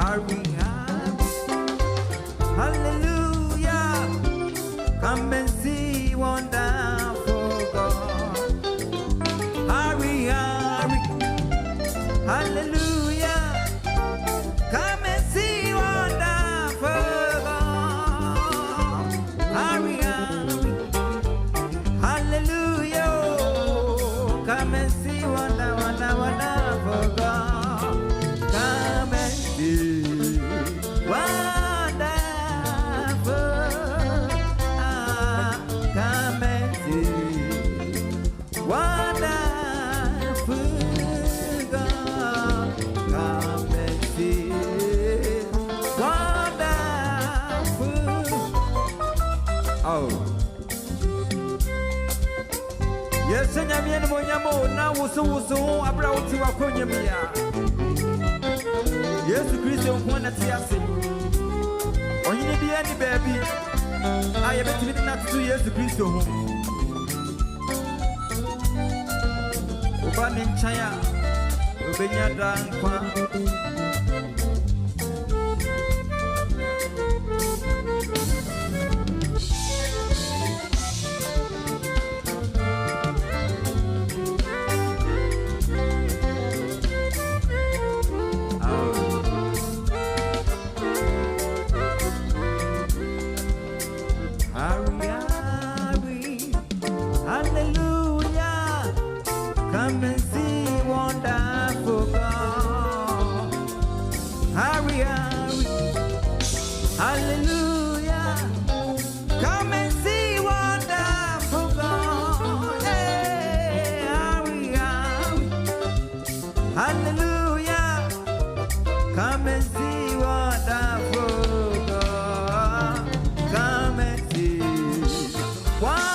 hurry, hallelujah. Come and see wonderful God. Hurry, hurry, hallelujah. Come and see wonderful God. Hurry, hurry, hallelujah. Come and see wonderful God. Come and see wonderful. Come and see wonderful God. Come and see wonderful. Oh. Yes, and I'm in Monyamo. Now, so about to a Konyamia. Yes, Christian, one at Yassi. Or you need any baby. I have been not 2 years to Christian home. Oban in China, Ubenya Dankwa. Come and see wonderful God. Hurry, hurry, hallelujah. Come and see wonderful God. Hey, hurry, hurry, hallelujah. Come and see wonderful God. Come and see wonderful.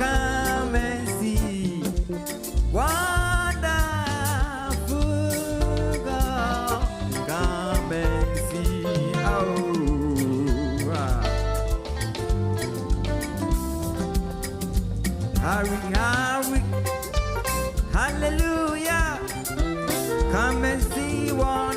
Come and see wonderful God. Come and see, hurry, hurry, hallelujah. Come and see wonderful.